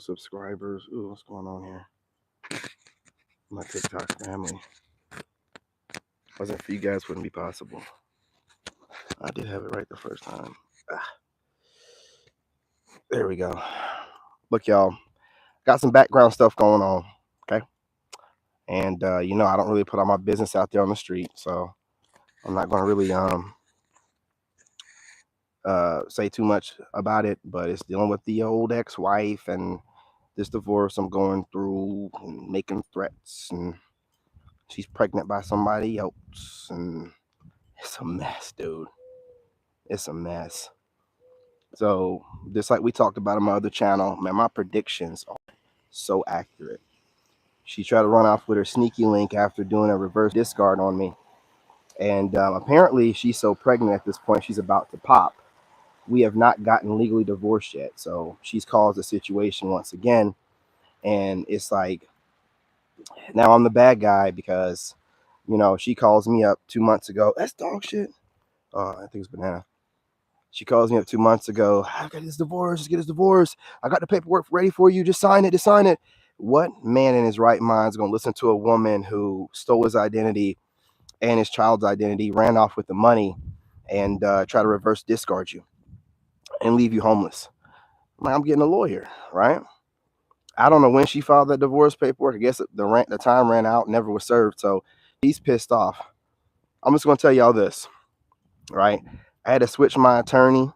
subscribers. Ooh, what's going on here? My TikTok family. Wasn't for you guys, wouldn't be possible. I did have it right the first time. There we go. Look, y'all, got some background stuff going on. Okay. And, I don't really put all my business out there on the street. So I'm not going to really say too much about it. But it's dealing with the old ex wife and this divorce I'm going through and making threats. And she's pregnant by somebody else. And it's a mess, dude. It's a mess. So, just like we talked about on my other channel, man, my predictions are so accurate. She tried to run off with her sneaky link after doing a reverse discard on me. And apparently, she's so pregnant at this point, she's about to pop. We have not gotten legally divorced yet. So, she's caused the situation once again. And it's like, now I'm the bad guy because, she calls me up 2 months ago. That's dog shit. I think it's banana. She calls me up 2 months ago. I got this divorce. Just get this divorce. I got the paperwork ready for you. Just sign it. Just sign it. What man in his right mind is going to listen to a woman who stole his identity and his child's identity, ran off with the money, and try to reverse discard you and leave you homeless? I'm getting a lawyer, right? I don't know when she filed that divorce paperwork. I guess the time ran out, never was served. So he's pissed off. I'm just going to tell y'all this, right? I had to switch my attorney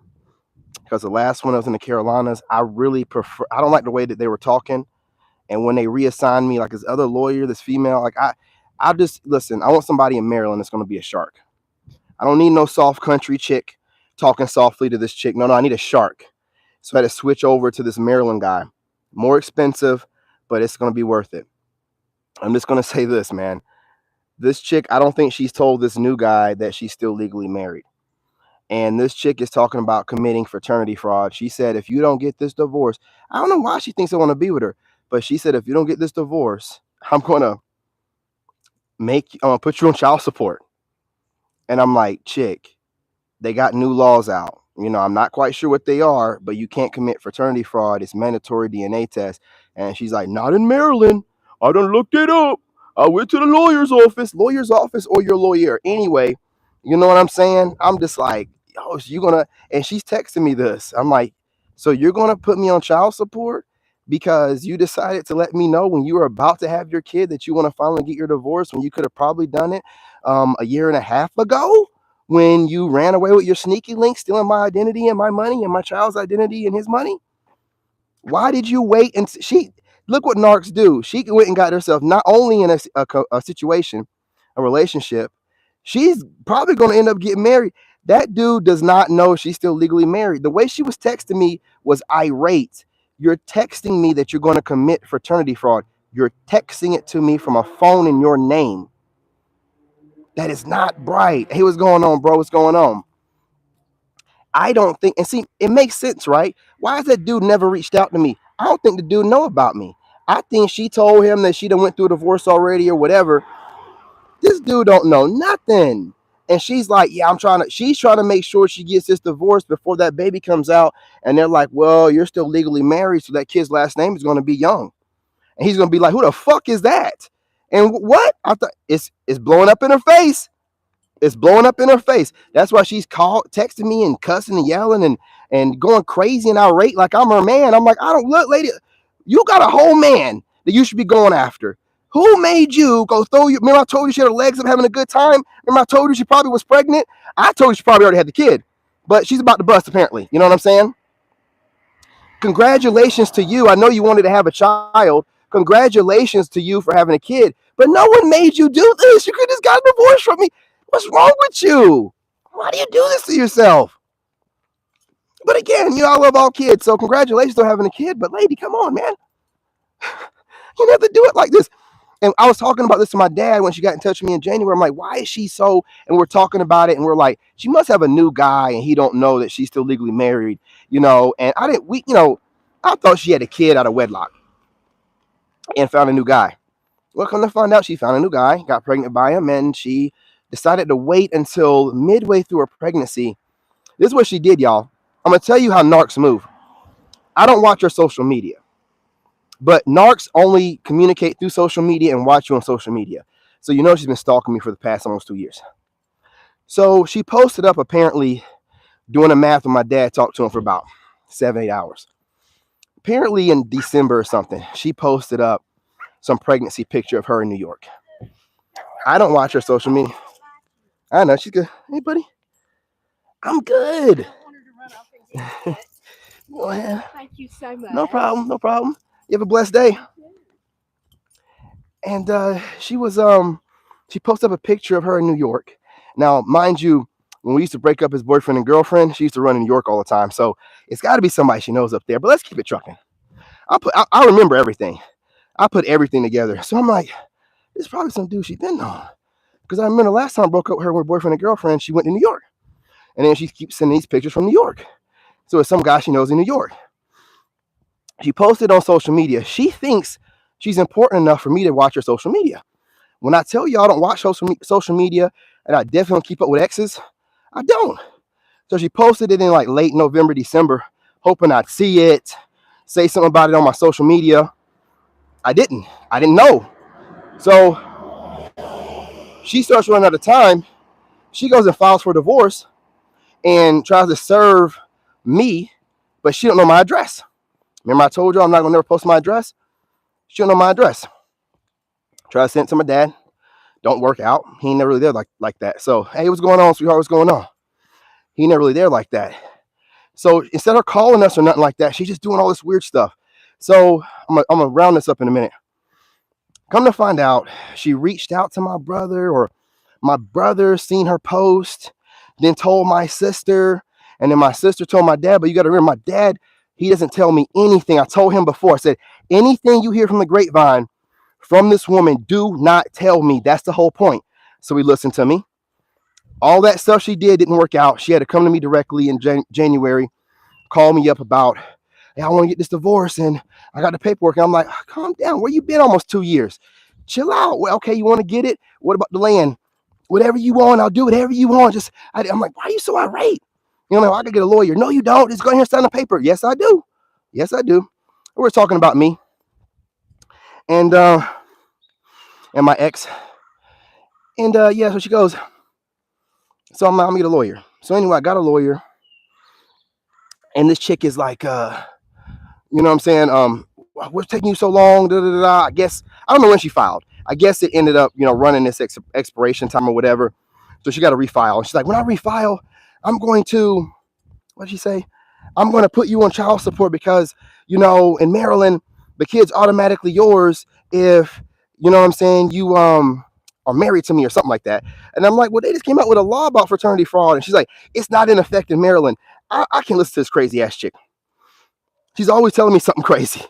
because the last one I was in the Carolinas. I don't like the way that they were talking. And when they reassigned me, like this other lawyer, this female, like I just, listen, I want somebody in Maryland that's going to be a shark. I don't need no soft country chick talking softly to this chick. No, I need a shark. So I had to switch over to this Maryland guy. More expensive, but it's going to be worth it. I'm just going to say this, man. This chick, I don't think she's told this new guy that she's still legally married. And this chick is talking about committing fraternity fraud. She said, if you don't get this divorce, I don't know why she thinks I want to be with her, but she said, if you don't get this divorce, I'm going to put you on child support. And I'm like, chick, they got new laws out. I'm not quite sure what they are, but you can't commit fraternity fraud. It's mandatory DNA test. And she's like, not in Maryland. I done looked it up. I went to the lawyer's office or your lawyer. Anyway, you know what I'm saying? I'm just like, oh, and she's texting me this. I'm like, so you're going to put me on child support because you decided to let me know when you were about to have your kid that you want to finally get your divorce when you could have probably done it a year and a half ago when you ran away with your sneaky link, stealing my identity and my money and my child's identity and his money? Why did you wait? And look what narcs do. She went and got herself not only in a situation, a relationship, she's probably going to end up getting married. That dude does not know she's still legally married. The way she was texting me was irate. You're texting me that you're going to commit fraternity fraud. You're texting it to me from a phone in your name. That is not bright. Hey, what's going on, bro? What's going on? I don't think, and see, it makes sense, right? Why has that dude never reached out to me? I don't think the dude know about me. I think she told him that she done went through a divorce already or whatever. This dude don't know nothing. And she's like, yeah, she's trying to make sure she gets this divorce before that baby comes out. And they're like, well, you're still legally married, so that kid's last name is going to be Young. And he's going to be like, who the fuck is that? And what? I thought it's blowing up in her face. It's blowing up in her face. That's why she's texting me and cussing and yelling and going crazy and irate like I'm her man. I'm like, I don't look, lady. You got a whole man that you should be going after. Who made you go throw you? Remember I told you she had her legs up having a good time? Remember I told you she probably was pregnant? I told you she probably already had the kid. But she's about to bust apparently. You know what I'm saying? Congratulations to you. I know you wanted to have a child. Congratulations to you for having a kid. But no one made you do this. You could have just got a divorce from me. What's wrong with you? Why do you do this to yourself? But again, I love all kids. So congratulations on having a kid. But lady, come on, man. You have to do it like this. And I was talking about this to my dad when she got in touch with me in January. I'm like, why is she so? And we're talking about it, and we're like, she must have a new guy, and he don't know that she's still legally married, And I thought she had a kid out of wedlock and found a new guy. Well, come to find out, she found a new guy, got pregnant by him, and she decided to wait until midway through her pregnancy. This is what she did, y'all. I'm gonna tell you how narcs move. I don't watch her social media. But narcs only communicate through social media and watch you on social media. So you know she's been stalking me for the past almost 2 years. So she posted up apparently doing the math when my dad talked to him for about 7, 8 hours. Apparently in December or something, she posted up some pregnancy picture of her in New York. I don't watch her social media. I know she's good. Hey, buddy. I'm good. Go ahead. Thank you so much. No problem. No problem. You have a blessed day. And she posted up a picture of her in New York. Now, mind you, when we used to break up as boyfriend and girlfriend, she used to run in New York all the time. So it's got to be somebody she knows up there. But let's keep it trucking. I remember everything. I put everything together. So I'm like, this is probably some dude she's been on. Because I remember the last time I broke up with her with boyfriend and girlfriend, she went to New York. And then she keeps sending these pictures from New York. So it's some guy she knows in New York. She posted on social media. She thinks she's important enough for me to watch her social media. When I tell you I don't watch social media and I definitely don't keep up with exes, I don't. So she posted it in like late November, December, hoping I'd see it, say something about it on my social media. I didn't know. So she starts running out of time. She goes and files for divorce and tries to serve me, but she don't know my address. Remember I told you I'm not gonna never post my address? She don't know my address. Try to send it to my dad. Don't work out. He ain't never really there like that. So, hey, what's going on, sweetheart? What's going on? He ain't never really there like that. So instead of her calling us or nothing like that, she's just doing all this weird stuff. So I'm gonna round this up in a minute. Come to find out, she reached out to my brother, or my brother seen her post, then told my sister, and then my sister told my dad. But you got to remember, my dad, he doesn't tell me anything. I told him before. I said, anything you hear from the grapevine from this woman, do not tell me. That's the whole point. So he listened to me. All that stuff she did didn't work out. She had to come to me directly in January, call me up about, hey, I want to get this divorce and I got the paperwork. And I'm like, calm down. Where you been almost 2 years? Chill out. Well, okay, you want to get it? What about the land? Whatever you want, I'll do whatever you want. I'm like, why are you so irate? You know, I could get a lawyer. No, you don't. Just go ahead and sign the paper. Yes, I do. Yes, I do. We're talking about me and my ex. And yeah, so she goes, so I'm gonna get a lawyer. So anyway, I got a lawyer. And this chick is like, you know what I'm saying? What's taking you so long? Da, da, da, da. I guess, I don't know when she filed. I guess it ended up, running this expiration time or whatever. So she got to refile. And she's like, when I refile, I'm going to, what did she say? I'm going to put you on child support because, in Maryland, the kid's automatically yours if, you know what I'm saying, you are married to me or something like that. And I'm like, well, they just came out with a law about fraternity fraud. And she's like, it's not in effect in Maryland. I can't listen to this crazy ass chick. She's always telling me something crazy.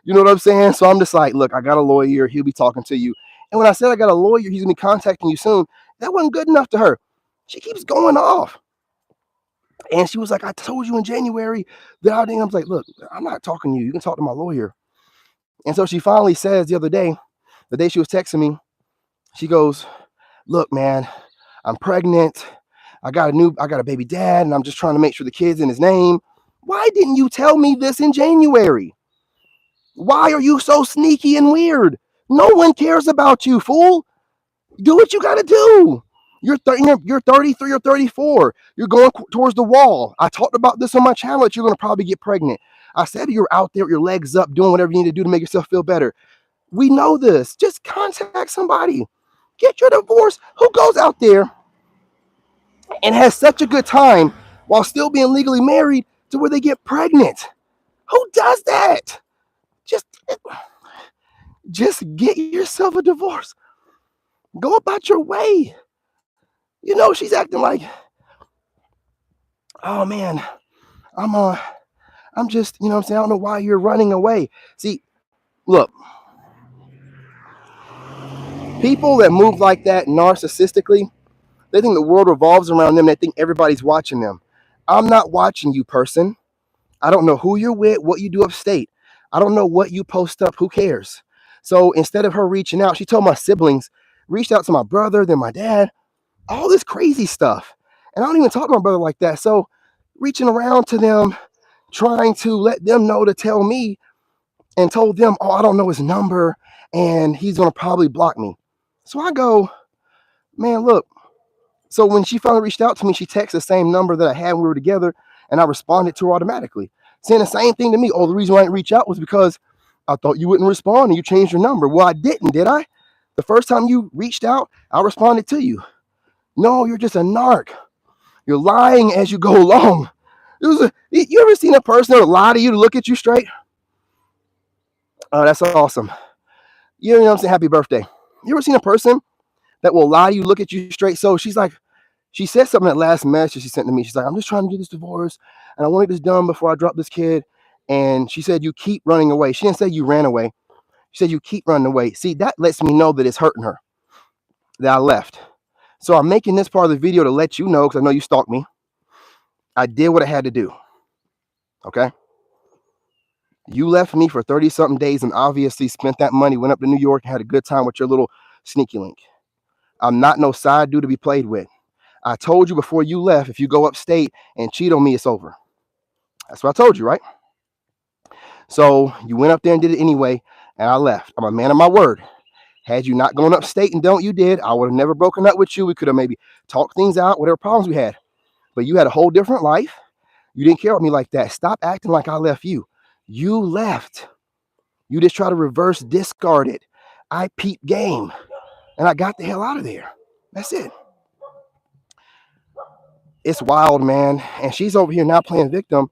You know what I'm saying? So I'm just like, look, I got a lawyer. He'll be talking to you. And when I said I got a lawyer, he's going to be contacting you soon, that wasn't good enough to her. She keeps going off. And she was like, I told you in January that I was like, look, I'm not talking to you. You can talk to my lawyer. And so she finally says the day she was texting me, she goes, look, man, I'm pregnant. I got a baby dad, and I'm just trying to make sure the kid's in his name. Why didn't you tell me this in January? Why are you so sneaky and weird? No one cares about you, fool. Do what you got to do. You're 33 or 34. You're going towards the wall. I talked about this on my channel that you're going to probably get pregnant. I said you're out there with your legs up doing whatever you need to do to make yourself feel better. We know this. Just contact somebody. Get your divorce. Who goes out there and has such a good time while still being legally married to where they get pregnant? Who does that? Just get yourself a divorce. Go about your way. She's acting like, oh man, I'm just, you know what I'm saying? I don't know why you're running away. See, look, people that move like that narcissistically, they think the world revolves around them. They think everybody's watching them. I'm not watching you, person. I don't know who you're with, what you do upstate. I don't know what you post up. Who cares? So instead of her reaching out, she told my siblings, reached out to my brother, then my dad, all this crazy stuff. And I don't even talk to my brother like that. So reaching around to them, trying to let them know to tell me. and told them, oh, I don't know his number and he's going to probably block me. So I go, man, look. So when she finally reached out to me, she texted the same number that I had when we were together, and I responded to her automatically, saying the same thing to me. Oh, the reason why I didn't reach out was because I thought you wouldn't respond and you changed your number. Well, I didn't, did I? The first time you reached out, I responded to you. No, you're just a narc. You're lying as you go along. You ever seen a person that lie to you to look at you straight? Oh, that's awesome. You know what I'm saying? Happy birthday. You ever seen a person that will lie to you, look at you straight? So she's like, she said something that last message she sent to me. She's like, I'm just trying to get this divorce and I want to get this done before I drop this kid. And she said, you keep running away. She didn't say you ran away. She said, you keep running away. See, that lets me know that it's hurting her, that I left. So I'm making this part of the video to let you know, because I know you stalked me. I did what I had to do. Okay? You left me for 30-something days and obviously spent that money, went up to New York and had a good time with your little sneaky link. I'm not no side dude to be played with. I told you before you left, if you go upstate and cheat on me, it's over. That's what I told you, right? So you went up there and did it anyway, and I left. I'm a man of my word. Had you not gone upstate and done what you did, I would have never broken up with you. We could have maybe talked things out, whatever problems we had. But you had a whole different life. You didn't care about me like that. Stop acting like I left you. You left. You just try to reverse discard it. I peeped game, and I got the hell out of there. That's it. It's wild, man. And she's over here now playing victim.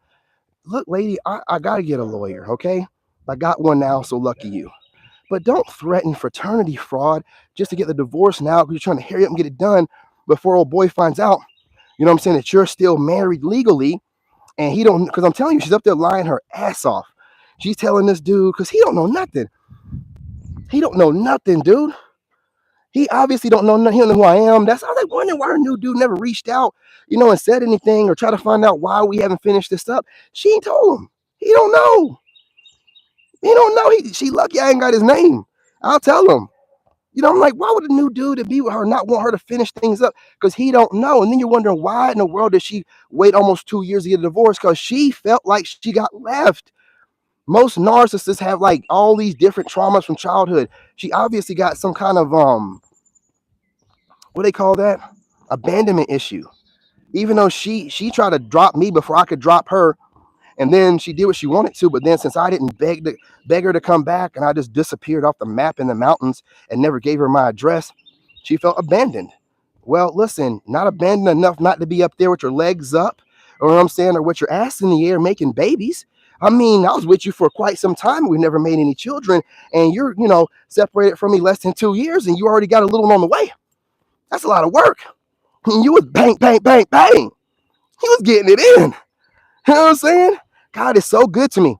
Look, lady, I got to get a lawyer, okay? I got one now, so lucky you. But don't threaten fraternity fraud just to get the divorce now because you're trying to hurry up and get it done before old boy finds out, you know what I'm saying, that you're still married legally. And he don't, because I'm telling you, she's up there lying her ass off. She's telling this dude, because he don't know nothing. He don't know nothing, dude. He obviously don't know nothing. He don't know who I am. I was like wondering why her new dude never reached out, you know, and said anything or try to find out why we haven't finished this up. She ain't told him. He don't know. He don't know. She lucky I ain't got his name. I'll tell him. You know, I'm like, why would a new dude to be with her not want her to finish things up? Because he don't know. And then you're wondering why in the world did she wait almost 2 years to get a divorce? Because she felt like she got left. Most narcissists have like all these different traumas from childhood. She obviously got some kind of what do they call that? Abandonment issue. Even though she tried to drop me before I could drop her. And then she did what she wanted to, but then since I didn't beg her to come back and I just disappeared off the map in the mountains and never gave her my address, she felt abandoned. Well, listen, not abandoned enough not to be up there with your legs up, or what I'm saying, or with your ass in the air making babies. I mean, I was with you for quite some time. We never made any children, and you're, you know, separated from me less than 2 years, and you already got a little one on the way. That's a lot of work. And you was bang, bang, bang, bang. He was getting it in. You know what I'm saying? God is so good to me.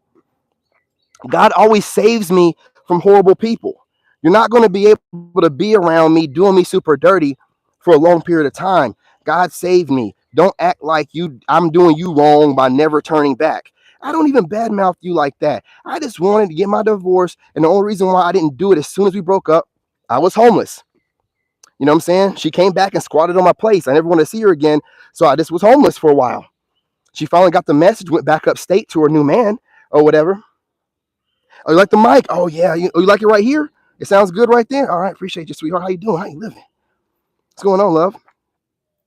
God always saves me from horrible people. You're not going to be able to be around me doing me super dirty for a long period of time. God saved me. Don't act like I'm doing you wrong by never turning back. I don't even badmouth you like that. I just wanted to get my divorce, and the only reason why I didn't do it as soon as we broke up, I was homeless. You know what I'm saying? She came back and squatted on my place. I never wanted to see her again, so I just was homeless for a while. She finally got the message, went back upstate to her new man or whatever. Oh, you like the mic? Oh, yeah. You like it right here? It sounds good right there? All right. Appreciate you, sweetheart. How you doing? How you living? What's going on, love?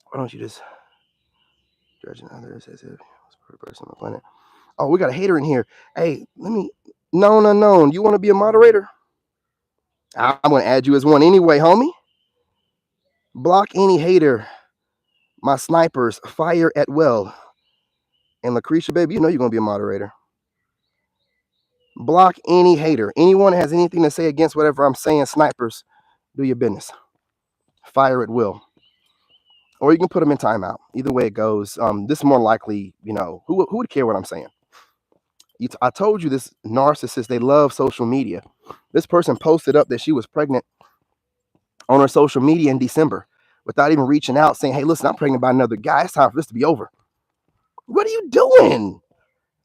Why don't you just judge others as if it's a person on the planet? Oh, we got a hater in here. Hey, No. You want to be a moderator? I'm going to add you as one anyway, homie. Block any hater. My snipers fire at will. And Lucretia, baby, you know you're going to be a moderator. Block any hater. Anyone has anything to say against whatever I'm saying, snipers, do your business. Fire at will. Or you can put them in timeout. Either way it goes. This is more likely, you know, who would care what I'm saying? I told you this narcissist, they love social media. This person posted up that she was pregnant on her social media in December without even reaching out saying, hey, listen, I'm pregnant by another guy. It's time for this to be over. What are you doing?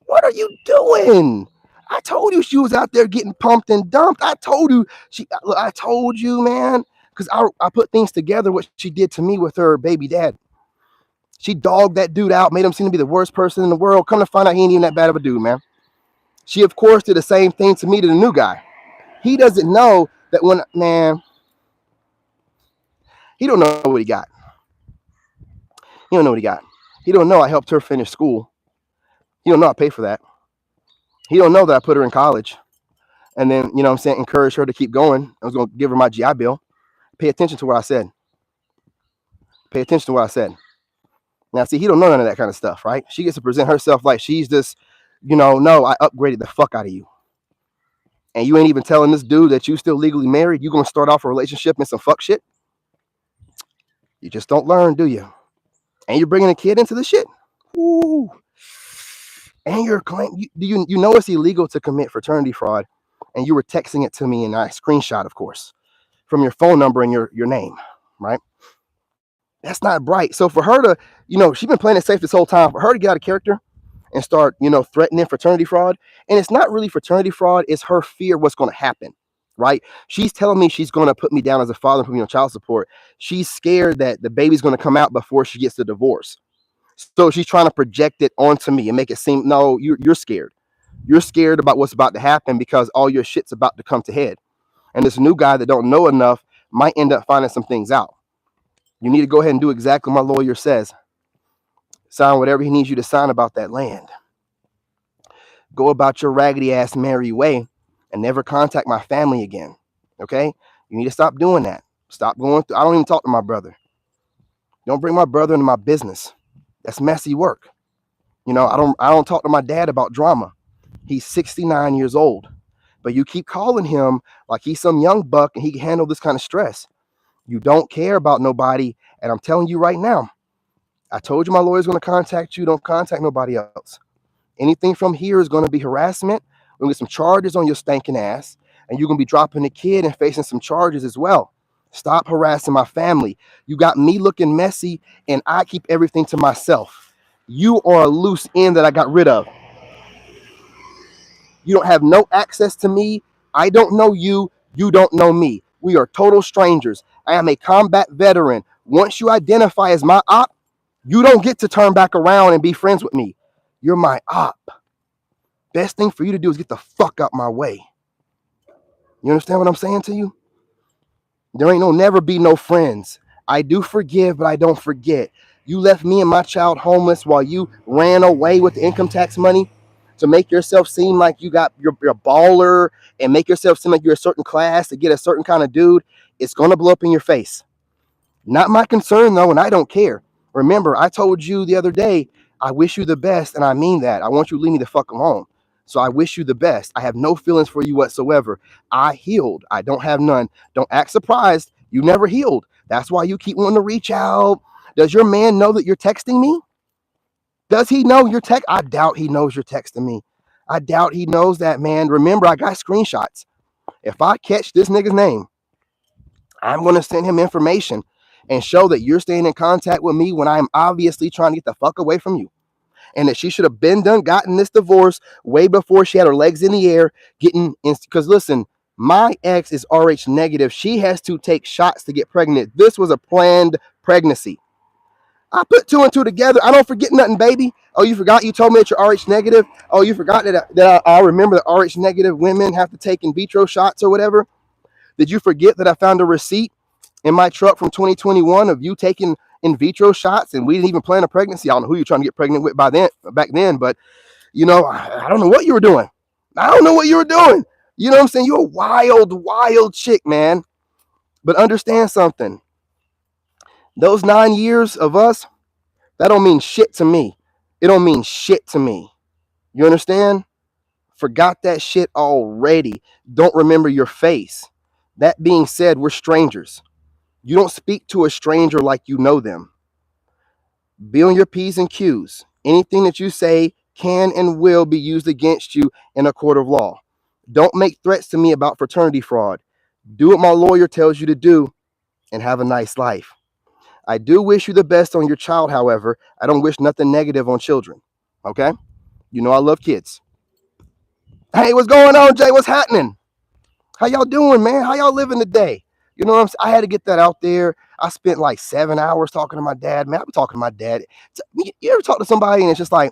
What are you doing? I told you she was out there getting pumped and dumped. I told you, man, because I put things together what she did to me with her baby dad. She dogged that dude out, made him seem to be the worst person in the world. Come to find out he ain't even that bad of a dude, man. She, of course, did the same thing to me to the new guy. He doesn't know that when, man, he don't know what he got. He don't know what he got. He don't know I helped her finish school. He don't know I paid for that. He don't know that I put her in college. And then, you know what I'm saying, encourage her to keep going. I was going to give her my GI Bill. Pay attention to what I said. Pay attention to what I said. Now, see, he don't know none of that kind of stuff, right? She gets to present herself like she's this, no, I upgraded the fuck out of you. And you ain't even telling this dude that you still legally married. You going to start off a relationship and some fuck shit? You just don't learn, do you? And you're bringing a kid into the shit. Ooh. And you're claiming, you know it's illegal to commit fraternity fraud. And you were texting it to me, and I screenshot, of course, from your phone number and your name, right? That's not bright. So for her to, she's been playing it safe this whole time. For her to get out of character and start, threatening fraternity fraud, and it's not really fraternity fraud, it's her fear what's going to happen, right? She's telling me she's going to put me down as a father and put me on child support. She's scared that the baby's going to come out before she gets the divorce. So she's trying to project it onto me and make it seem, no, you're scared. You're scared about what's about to happen because all your shit's about to come to head. And this new guy that don't know enough might end up finding some things out. You need to go ahead and do exactly what my lawyer says. Sign whatever he needs you to sign about that land. Go about your raggedy ass merry way and never contact my family again. Okay? You need to stop doing that. Stop going through. I don't even talk to my brother. Don't bring my brother into my business. That's messy work. I don't talk to my dad about drama. He's 69 years old. But you keep calling him like he's some young buck and he can handle this kind of stress. You don't care about nobody. And I'm telling you right now, I told you my lawyer's going to contact you. Don't contact nobody else. Anything from here is going to be harassment. We're going to get some charges on your stinking ass. And you're going to be dropping the kid and facing some charges as well. Stop harassing my family. You got me looking messy and I keep everything to myself. You are a loose end that I got rid of. You don't have no access to me. I don't know you. You don't know me. We are total strangers. I am a combat veteran. Once you identify as my op, you don't get to turn back around and be friends with me. You're my op. Best thing for you to do is get the fuck out my way. You understand what I'm saying to you? There ain't never be no friends. I do forgive, but I don't forget. You left me and my child homeless while you ran away with the income tax money to make yourself seem like you're a baller and make yourself seem like you're a certain class to get a certain kind of dude. It's going to blow up in your face. Not my concern, though, and I don't care. Remember, I told you the other day, I wish you the best, and I mean that. I want you to leave me the fuck alone. So I wish you the best. I have no feelings for you whatsoever. I healed. I don't have none. Don't act surprised. You never healed. That's why you keep wanting to reach out. Does your man know that you're texting me? Does he know you're text? I doubt he knows you're texting me. I doubt he knows that, man. Remember, I got screenshots. If I catch this nigga's name, I'm going to send him information and show that you're staying in contact with me when I'm obviously trying to get the fuck away from you. And that she should have gotten this divorce way before she had her legs in the air, because listen, my ex is RH negative. She has to take shots to get pregnant. This was a planned pregnancy. I put two and two together. I don't forget nothing, baby. Oh, you forgot you told me that you're RH negative? Oh, you forgot that I remember that RH negative women have to take in vitro shots or whatever? Did you forget that I found a receipt in my truck from 2021 of you taking in vitro shots and we didn't even plan a pregnancy? I don't know who you're trying to get pregnant with back then, but I don't know what you were doing. I don't know what you were doing. You know what I'm saying? You're a wild, wild chick, man. But understand something. Those 9 years of us, that don't mean shit to me. It don't mean shit to me. You understand? Forgot that shit already. Don't remember your face. That being said, we're strangers. You don't speak to a stranger like you know them. Be on your P's and Q's. Anything that you say can and will be used against you in a court of law. Don't make threats to me about fraternity fraud. Do what my lawyer tells you to do and have a nice life. I do wish you the best on your child, however. I don't wish nothing negative on children. Okay? You know I love kids. Hey, what's going on, Jay? What's happening? How y'all doing, man? How y'all living today? You know what I'm saying? I had to get that out there. I spent like 7 hours talking to my dad. Man, I've been talking to my dad. You ever talk to somebody and it's just like,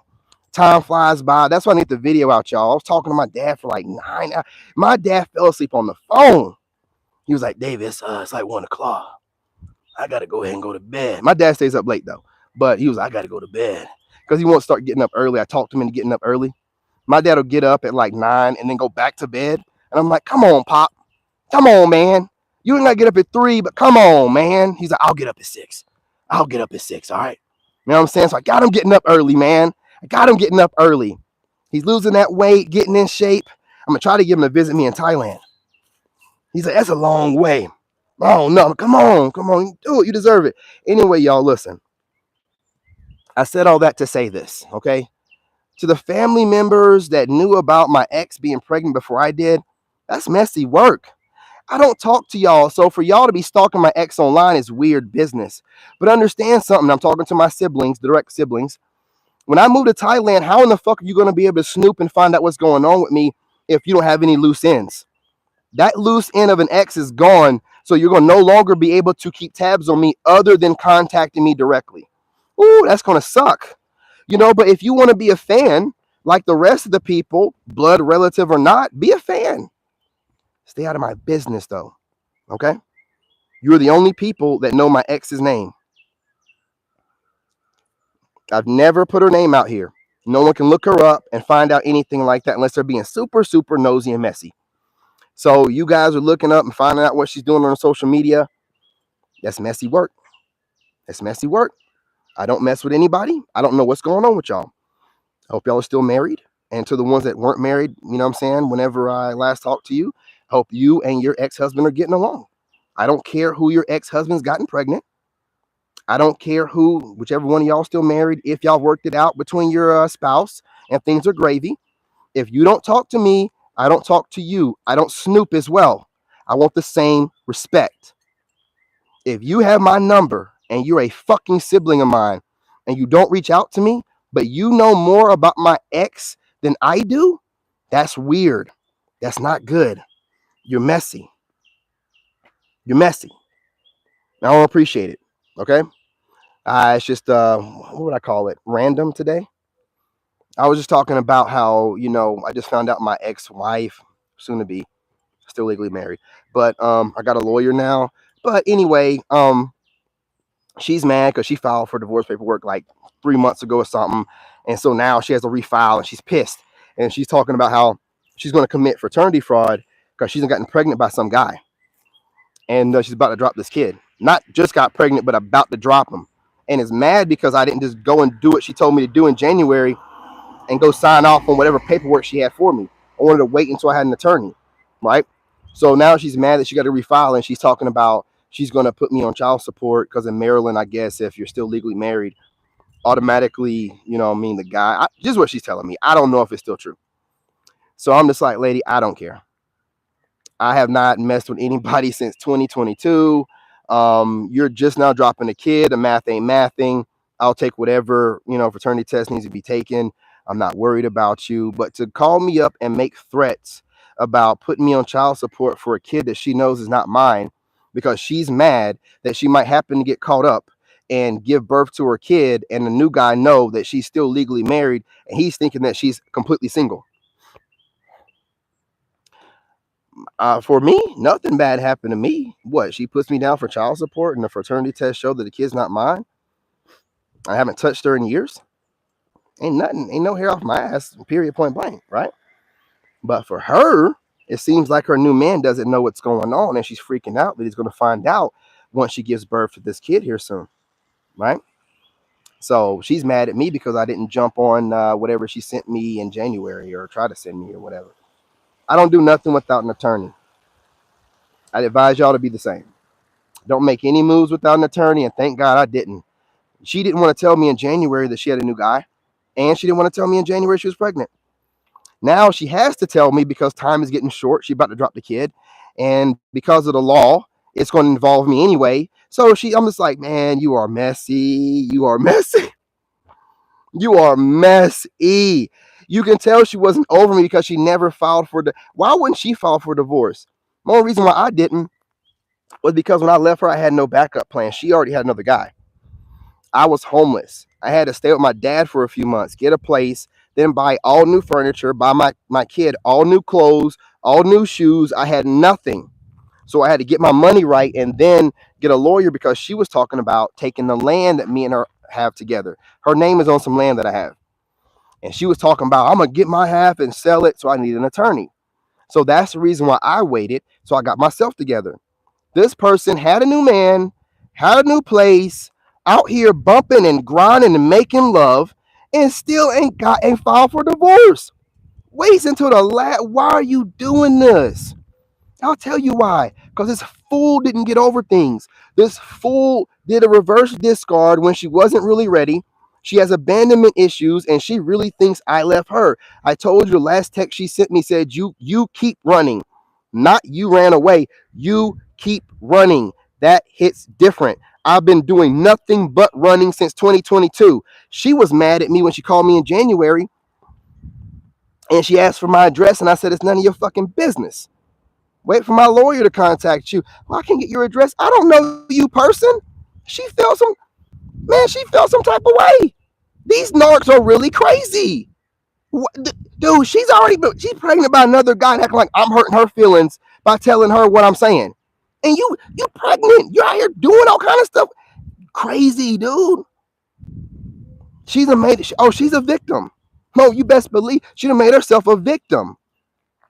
Time flies by. That's why I need the video out, y'all. I was talking to my dad for like 9 hours. My dad fell asleep on the phone. He was like, David, it's like 1 o'clock. I got to go ahead and go to bed. My dad stays up late, though. But he was like, I got to go to bed. Because he won't start getting up early. I talked him into getting up early. My dad will get up at like 9 and then go back to bed. And I'm like, come on, Pop. Come on, man. You ain't got to get up at 3, but come on, man. He's like, I'll get up at 6. I'll get up at 6, all right? You know what I'm saying? So I got him getting up early, man. I got him getting up early. He's losing that weight, getting in shape. I'm going to try to get him to visit me in Thailand. He's like, that's a long way. Oh, no. Come on. Do it. You deserve it. Anyway, y'all, listen. I said all that to say this, okay? To the family members that knew about my ex being pregnant before I did, that's messy work. I don't talk to y'all, so for y'all to be stalking my ex online is weird business. But understand something. I'm talking to my siblings, direct siblings. When I move to Thailand, how in the fuck are you going to be able to snoop and find out what's going on with me if you don't have any loose ends? That loose end of an ex is gone, so you're going to no longer be able to keep tabs on me other than contacting me directly. Ooh, that's going to suck. But if you want to be a fan, like the rest of the people, blood relative or not, be a fan. Stay out of my business, though. Okay? You're the only people that know my ex's name. I've never put her name out here. No one can look her up and find out anything like that unless they're being super, super nosy and messy. So you guys are looking up and finding out what she's doing on social media. That's messy work. That's messy work. I don't mess with anybody. I don't know what's going on with y'all. I hope y'all are still married. And to the ones that weren't married, you know what I'm saying, whenever I last talked to you, I hope you and your ex-husband are getting along. I don't care who your ex-husband's gotten pregnant. I don't care whichever one of y'all still married, if y'all worked it out between your spouse and things are gravy. If you don't talk to me, I don't talk to you. I don't snoop as well. I want the same respect. If you have my number and you're a fucking sibling of mine and you don't reach out to me, but you know more about my ex than I do, that's weird. That's not good. You're messy. You're messy. I don't appreciate it. Okay? It's just, what would I call it? Random today. I was just talking about how, I just found out my ex-wife, soon to be, still legally married, but I got a lawyer now. But anyway, she's mad because she filed for divorce paperwork like 3 months ago or something. And so now she has to refile and she's pissed. And she's talking about how she's going to commit fraternity fraud because she's gotten pregnant by some guy. And she's about to drop this kid. Not just got pregnant, but about to drop him. And is mad because I didn't just go and do what she told me to do in January and go sign off on whatever paperwork she had for me. I wanted to wait until I had an attorney, right? So now she's mad that she got to refile, and she's talking about she's going to put me on child support because in Maryland, I guess if you're still legally married, automatically, the guy, just what she's telling me. I don't know if it's still true. So I'm just like, lady, I don't care. I have not messed with anybody since 2022. You're just now dropping a kid. The math ain't mathing. I'll take whatever, fraternity test needs to be taken. I'm not worried about you. But to call me up and make threats about putting me on child support for a kid that she knows is not mine because she's mad that she might happen to get caught up and give birth to her kid and the new guy know that she's still legally married and he's thinking that she's completely single. For me, nothing bad happened to me. What? She puts me down for child support and the fraternity test showed that the kid's not mine. I haven't touched her in years. Ain't nothing, ain't no hair off my ass, period, point blank, right? But for her, it seems like her new man doesn't know what's going on and she's freaking out that he's going to find out once she gives birth to this kid here soon, right? So she's mad at me because I didn't jump on whatever she sent me in January or try to send me or whatever. I don't do nothing without an attorney. I'd advise y'all to be the same. Don't make any moves without an attorney, and thank God I didn't. She didn't want to tell me in January that she had a new guy, and she didn't want to tell me in January she was pregnant. Now she has to tell me because time is getting short. She's about to drop the kid, and because of the law, it's going to involve me anyway. So I'm just like, man, you are messy. You are messy. You are messy. You can tell she wasn't over me because she never filed for why wouldn't she file for divorce? The only reason why I didn't was because when I left her, I had no backup plan. She already had another guy. I was homeless. I had to stay with my dad for a few months, get a place, then buy all new furniture, buy my kid all new clothes, all new shoes. I had nothing. So I had to get my money right and then get a lawyer because she was talking about taking the land that me and her have together. Her name is on some land that I have. And she was talking about, I'm going to get my half and sell it. So I need an attorney. So that's the reason why I waited. So I got myself together. This person had a new man, had a new place, out here bumping and grinding and making love, and still ain't filed for divorce. Waits until the last. Why are you doing this? I'll tell you why. Because this fool didn't get over things. This fool did a reverse discard when she wasn't really ready. She has abandonment issues and she really thinks I left her. I told you the last text she sent me said, you keep running. Not you ran away. You keep running. That hits different. I've been doing nothing but running since 2022. She was mad at me when she called me in January and she asked for my address and I said, it's none of your fucking business. Wait for my lawyer to contact you. Well, I can't get your address. I don't know you, person. She felt some type of way. These narcs are really crazy. Dude, she's pregnant by another guy and acting like I'm hurting her feelings by telling her what I'm saying. And you pregnant. You're out here doing all kind of stuff. Crazy, dude. She's a victim. No, you best believe she done made herself a victim.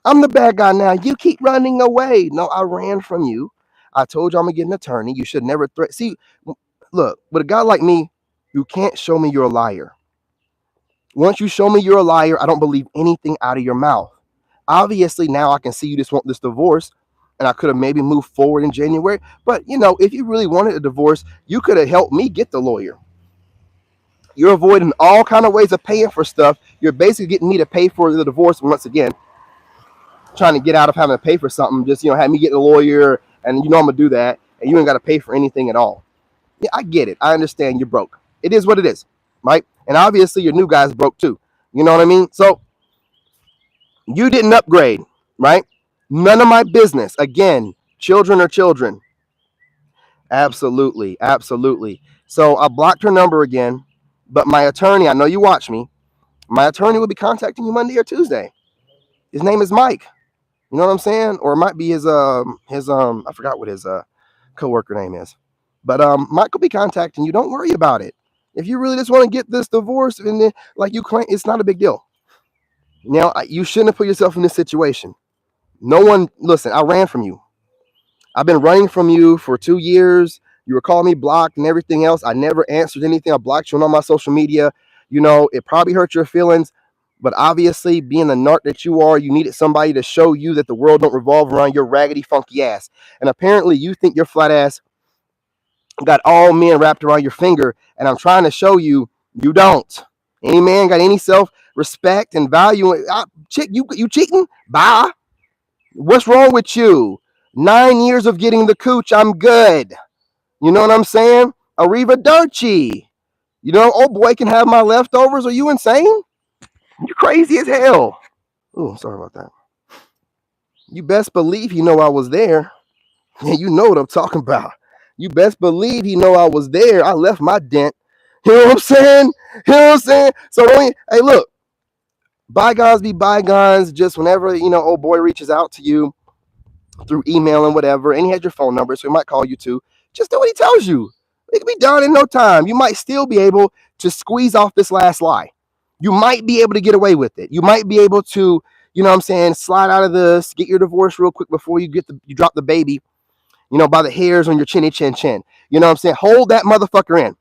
I'm the bad guy now. You keep running away. No, I ran from you. I told you I'm going to get an attorney. You should never threaten. See, look, with a guy like me, you can't show me you're a liar. Once you show me you're a liar, I don't believe anything out of your mouth. Obviously, now I can see you just want this divorce, and I could have maybe moved forward in January. But, if you really wanted a divorce, you could have helped me get the lawyer. You're avoiding all kind of ways of paying for stuff. You're basically getting me to pay for the divorce once again. Trying to get out of having to pay for something, just have me get a lawyer, and I'm gonna do that, and you ain't got to pay for anything at all. Yeah, I get it. I understand you're broke. It is what it is, right? And obviously your new guy's broke too. You know what I mean? So you didn't upgrade, right? None of my business. Again, children are children. Absolutely, absolutely. So I blocked her number again, but my attorney, I know you watch me. My attorney will be contacting you Monday or Tuesday. His name is Mike. You know what I'm saying? Or it might be his I forgot what his coworker name is. But Mike will be contacting you. Don't worry about it. If you really just want to get this divorce and then, like you claim, it's not a big deal. Now, you shouldn't have put yourself in this situation. Listen, I ran from you. I've been running from you for 2 years. You were calling me blocked and everything else. I never answered anything. I blocked you on all my social media. It probably hurt your feelings. But obviously, being the narc that you are, you needed somebody to show you that the world don't revolve around your raggedy, funky ass. And apparently, you think your flat ass got all men wrapped around your finger. And I'm trying to show you, you don't. Any man got any self-respect and value? Chick, you cheating? Bye. What's wrong with you? 9 years of getting the cooch. I'm good. You know what I'm saying? Arrivederci. Old boy can have my leftovers. Are you insane? You're crazy as hell. Oh, sorry about that. You best believe he know I was there. Yeah, you know what I'm talking about. You best believe he know I was there. I left my dent. You know what I'm saying? So hey, look, bygones be bygones. Just whenever, old boy reaches out to you through email and whatever, and he has your phone number, so he might call you too. Just do what he tells you. It can be done in no time. You might still be able to squeeze off this last lie. You might be able to get away with it. You might be able to, slide out of this, get your divorce real quick before you drop the baby, by the hairs on your chinny chin chin. You know what I'm saying? Hold that motherfucker in.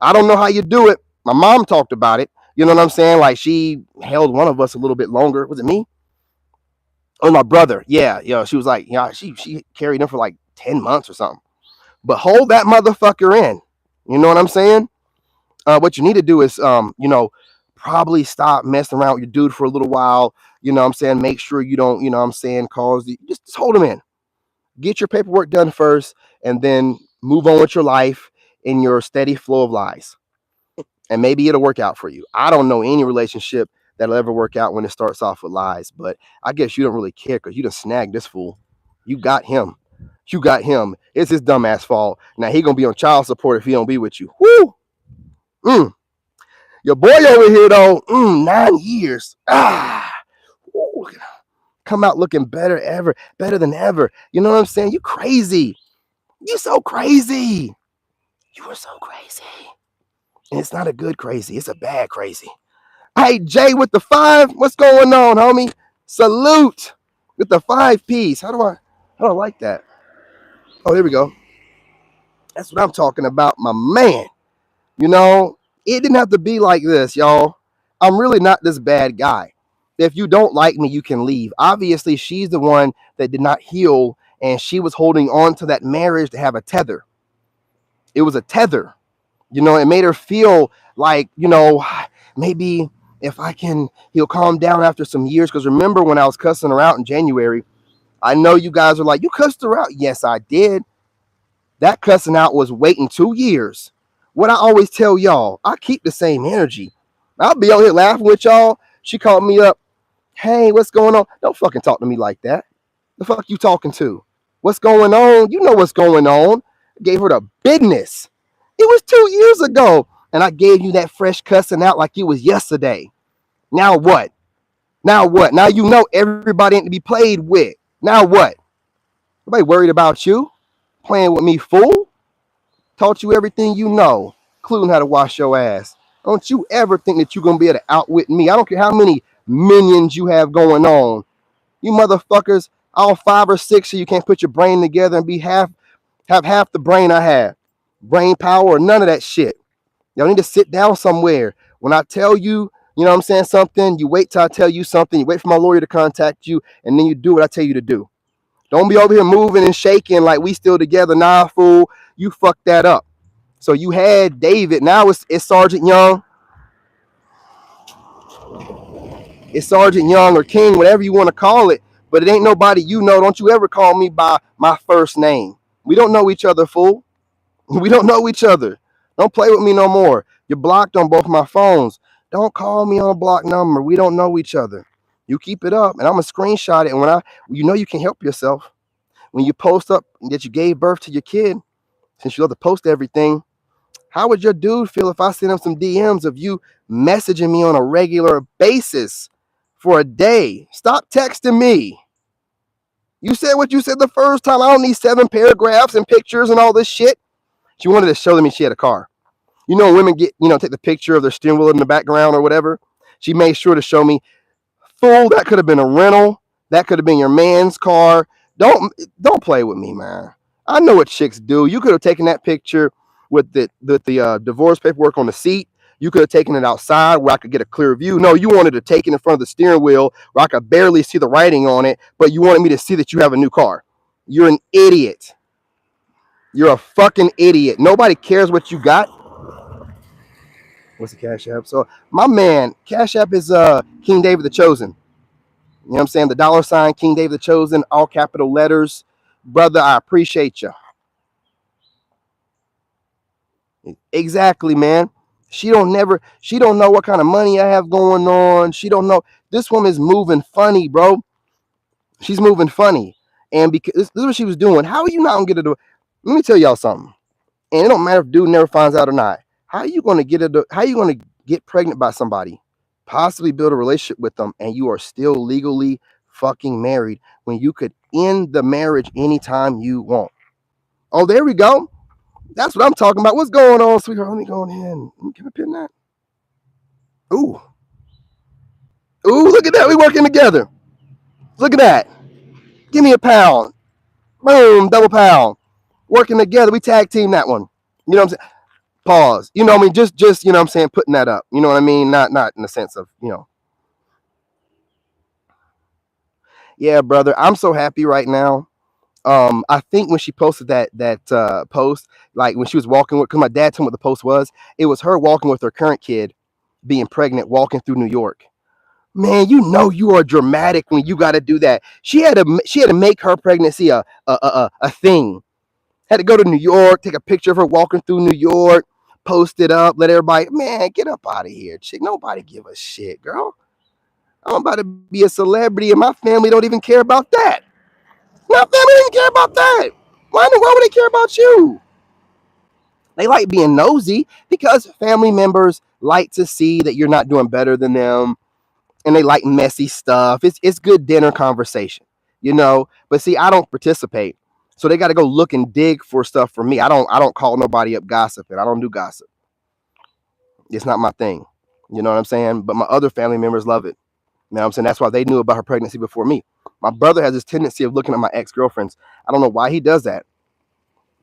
I don't know how you do it. My mom talked about it. You know what I'm saying? Like she held one of us a little bit longer. Was it me? Oh, my brother. Yeah. She was like, she carried him for like 10 months or something. But hold that motherfucker in. You know what I'm saying? What you need to do is, probably stop messing around with your dude for a little while. You know what I'm saying? Make sure you don't, just hold him in. Get your paperwork done first and then move on with your life in your steady flow of lies. And maybe it'll work out for you. I don't know any relationship that'll ever work out when it starts off with lies, but I guess you don't really care because you done snagged this fool. You got him. It's his dumbass fault. Now he gonna be on child support if he don't be with you. Woo! Your boy over here though, 9 years. Ooh, look at him. Come out looking better than ever. You know what I'm saying? You crazy. You so crazy. You are so crazy. And it's not a good crazy. It's a bad crazy. Hey, Jay with the 5. What's going on, homie? Salute with the 5 piece. How do I like that? Oh, there we go. That's what I'm talking about, my man. You know, it didn't have to be like this, y'all. I'm really not this bad guy. If you don't like me, you can leave. Obviously, she's the one that did not heal, and she was holding on to that marriage to have a tether. It was a tether. You know, it made her feel like, maybe if he'll calm down after some years. Because remember when I was cussing her out in January, I know you guys are like, you cussed her out. Yes, I did. That cussing out was waiting 2 years. What I always tell y'all, I keep the same energy. I'll be out here laughing with y'all. She called me up. Hey, what's going on? Don't fucking talk to me like that. The fuck you talking to? What's going on? You know what's going on. I gave her the business. It was 2 years ago. And I gave you that fresh cussing out like it was yesterday. Now what? Now what? Now you know everybody ain't to be played with. Now what? Nobody worried about you. Playing with me, fool. Taught you everything you know, including how to wash your ass. Don't you ever think that you're going to be able to outwit me. I don't care how many minions you have going on. You motherfuckers, all 5 or 6 so you can't put your brain together and have half the brain I have. Brain power or none of that shit. Y'all need to sit down somewhere. When I tell you, you know what I'm saying, something, you wait till I tell you something. You wait for my lawyer to contact you, and then you do what I tell you to do. Don't be over here moving and shaking like we still together. Nah, fool. You fucked that up. So you had David. Now it's Sergeant Young. It's Sergeant Young or King, whatever you want to call it. But it ain't nobody you know. Don't you ever call me by my first name. We don't know each other, fool. We don't know each other. Don't play with me no more. You're blocked on both my phones. Don't call me on a blocked number. We don't know each other. You keep it up, and I'm gonna screenshot it. And you can help yourself. When you post up that you gave birth to your kid, since you love to post everything, how would your dude feel if I sent him some DMs of you messaging me on a regular basis for a day? Stop texting me. You said what you said the first time. I don't need 7 paragraphs and pictures and all this shit. She wanted to show me she had a car. You know, women take the picture of their steering wheel in the background or whatever. She made sure to show me, fool, that could have been a rental. That could have been your man's car. Don't play with me, man. I know what chicks do. You could have taken that picture with the divorce paperwork on the seat. You could have taken it outside where I could get a clear view. No, you wanted to take it in front of the steering wheel where I could barely see the writing on it, but you wanted me to see that you have a new car. You're an idiot. You're a fucking idiot. Nobody cares what you got. What's the Cash App? So my man, Cash App is King David the Chosen. You know what I'm saying? The $ King David the Chosen, all capital letters. Brother, I appreciate you. Exactly, man. She don't know what kind of money I have going on. She don't know. This woman's moving funny, bro. She's moving funny. And because this is what she was doing. How are you not gonna get it? Let me tell y'all something. And it don't matter if dude never finds out or not. How are you gonna get pregnant by somebody, possibly build a relationship with them, and you are still legally fucking married when you could end the marriage anytime you want? Oh, there we go. That's what I'm talking about. What's going on, sweetheart? Let me go in. Can I pin that? Ooh. Ooh, look at that. We working together. Look at that. Give me a pound. Boom, double pound. Working together. We tag team that one. You know what I'm saying? Pause. You know what I mean? Just you know what I'm saying, putting that up. You know what I mean? Not in the sense of, Yeah, brother. I'm so happy right now. I think when she posted that post, like when she was walking with, because my dad told me what the post was, it was her walking with her current kid, being pregnant, walking through New York. Man, you know you are dramatic when you got to do that. She had to make her pregnancy a thing. Had to go to New York, take a picture of her walking through New York, post it up, let everybody, man, get up out of here, chick. Nobody give a shit, girl. I'm about to be a celebrity and my family don't even care about that. My family don't even care about that. Why in the world would they care about you? They like being nosy because family members like to see that you're not doing better than them, and they like messy stuff. It's good dinner conversation, you know. But see, I don't participate, so they got to go look and dig for stuff from me. I don't call nobody up gossiping. I don't do gossip. It's not my thing. You know what I'm saying? But my other family members love it. You know what I'm saying? That's why they knew about her pregnancy before me. My brother has this tendency of looking at my ex-girlfriends. I don't know why he does that.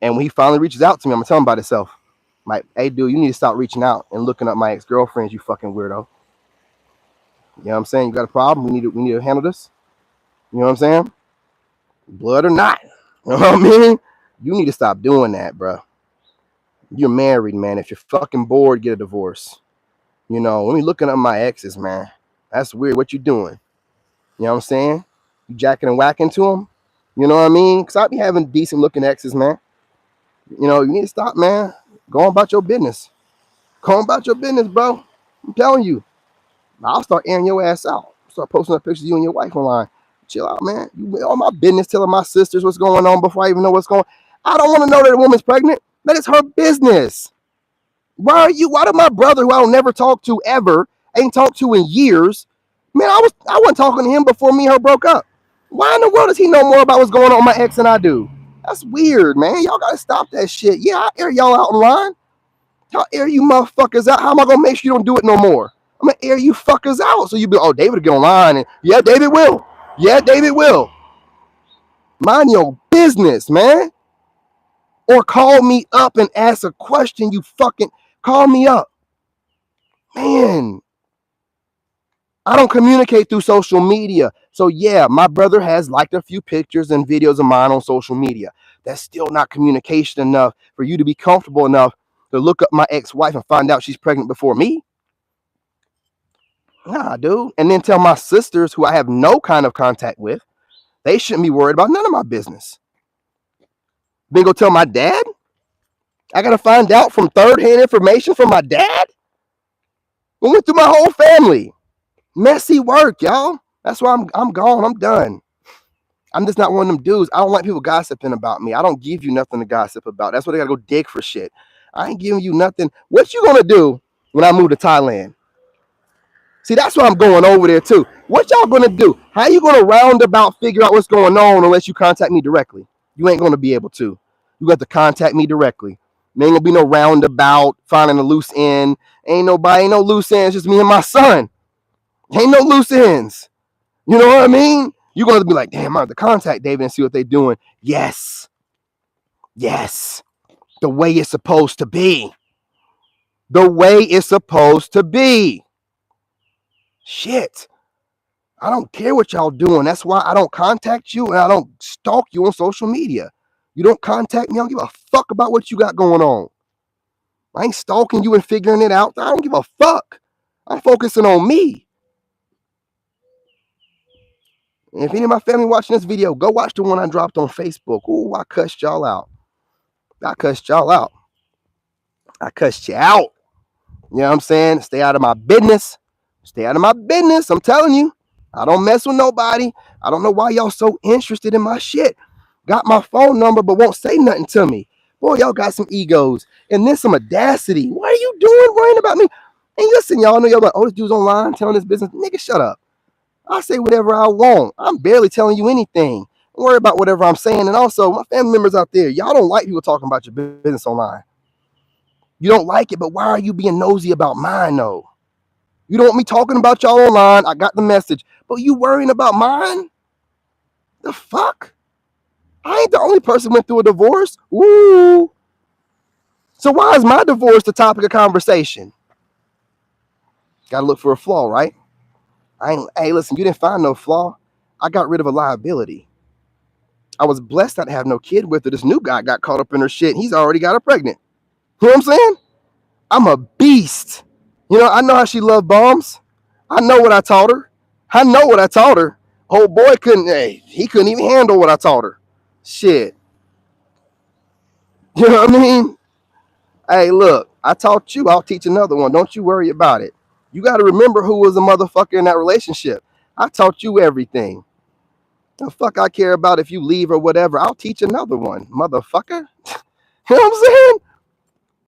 And when he finally reaches out to me, I'm gonna tell him about himself. Like, hey, dude, you need to stop reaching out and looking up my ex-girlfriends, you fucking weirdo. You know what I'm saying? You got a problem? We need to handle this. You know what I'm saying? Blood or not. You know what I mean? You need to stop doing that, bro. You're married, man. If you're fucking bored, get a divorce. You know, when we looking up my exes, man, that's weird. What you doing? You know what I'm saying? You jacking and whacking to them? You know what I mean? Because I be having decent looking exes, man. You know, you need to stop, man. Go on about your business. Go on about your business, bro. I'm telling you. I'll start airing your ass out. Start posting up pictures of you and your wife online. Chill out, man. You all my business, telling my sisters what's going on before I even know what's going on. I don't want to know that a woman's pregnant. That is her business. Why did my brother, who I'll never talk to ever, ain't talked to in years, man, I wasn't talking to him before me and her broke up. Why in the world does he know more about what's going on with my ex than I do? That's weird, man. Y'all gotta stop that shit. Yeah, I air y'all out online. I'll air you motherfuckers out. How am I gonna make sure you don't do it no more? I'm gonna air you fuckers out. So you be, oh, David will get online, and yeah, David will. Yeah, David will. Mind your business, man. Or call me up and ask a question. You fucking call me up. Man, I don't communicate through social media. So yeah, my brother has liked a few pictures and videos of mine on social media. That's still not communication enough for you to be comfortable enough to look up my ex-wife and find out she's pregnant before me. Nah, dude. And then tell my sisters, who I have no kind of contact with, they shouldn't be worried about none of my business. Then go tell my dad? I gotta find out from third-hand information from my dad? We went through my whole family. Messy work, y'all. That's why I'm gone. I'm done. I'm just not one of them dudes. I don't like people gossiping about me. I don't give you nothing to gossip about. That's why they gotta go dig for shit. I ain't giving you nothing. What you gonna do when I move to Thailand? See, that's why I'm going over there too. What y'all gonna do? How you gonna roundabout figure out what's going on unless you contact me directly? You ain't gonna be able to. You got to contact me directly. There ain't gonna be no roundabout finding a loose end. Ain't no loose ends. Just me and my son. Ain't no loose ends. You know what I mean? You're gonna be like, damn, I have to contact David and see what they're doing. Yes. Yes. The way it's supposed to be. The way it's supposed to be. Shit. I don't care what y'all doing. That's why I don't contact you and I don't stalk you on social media. You don't contact me. I don't give a fuck about what you got going on. I ain't stalking you and figuring it out. I don't give a fuck. I'm focusing on me. And if any of my family watching this video, go watch the one I dropped on Facebook. Ooh, I cussed y'all out. I cussed y'all out. I cussed you out. You know what I'm saying? Stay out of my business. Stay out of my business. I'm telling you. I don't mess with nobody. I don't know why y'all so interested in my shit. Got my phone number, but won't say nothing to me. Boy, y'all got some egos. And then some audacity. What are you doing worrying about me? And listen, y'all know y'all like, oh, this dude's online telling his business. Nigga, shut up. I say whatever I want. I'm barely telling you anything. Don't worry about whatever I'm saying. And also, my family members out there, y'all don't like people talking about your business online. You don't like it, but why are you being nosy about mine, though? You don't want me talking about y'all online. I got the message. But you worrying about mine? The fuck? I ain't the only person went through a divorce. Ooh. So why is my divorce the topic of conversation? Gotta look for a flaw, right? Hey, listen, you didn't find no flaw. I got rid of a liability. I was blessed not to have no kid with her. This new guy got caught up in her shit. He's already got her pregnant. You know what I'm saying? I'm a beast. You know, I know how she loved bombs. I know what I taught her. I know what I taught her. Old boy he couldn't even handle what I taught her. Shit. You know what I mean? Hey, look, I taught you, I'll teach another one. Don't you worry about it. You got to remember who was a motherfucker in that relationship. I taught you everything. The fuck I care about if you leave or whatever. I'll teach another one, motherfucker. You know what I'm saying?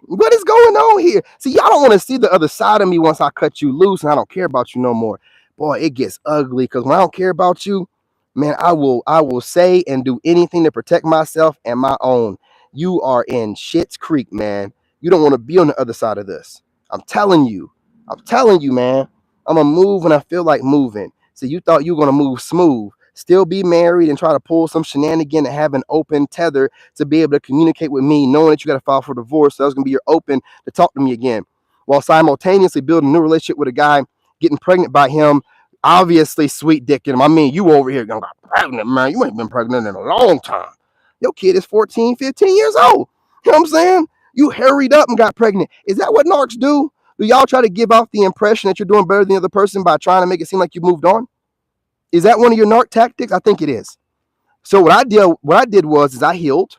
What is going on here? See, y'all don't want to see the other side of me once I cut you loose and I don't care about you no more. Boy, it gets ugly because when I don't care about you, man, I will say and do anything to protect myself and my own. You are in shit's creek, man. You don't want to be on the other side of this. I'm telling you. I'm telling you, man. I'm gonna move when I feel like moving. So you thought you were gonna move smooth, still be married and try to pull some shenanigan and have an open tether to be able to communicate with me, knowing that you got to file for divorce. So that's going to be your open to talk to me again, while simultaneously building a new relationship with a guy, getting pregnant by him, obviously sweet dick in him. I mean, you over here got pregnant, man. You ain't been pregnant in a long time. Your kid is 14, 15 years old. You know what I'm saying? You hurried up and got pregnant. Is that what narcs do? Do y'all try to give off the impression that you're doing better than the other person by trying to make it seem like you moved on? Is that one of your narc tactics? I think it is. So what I did was I healed,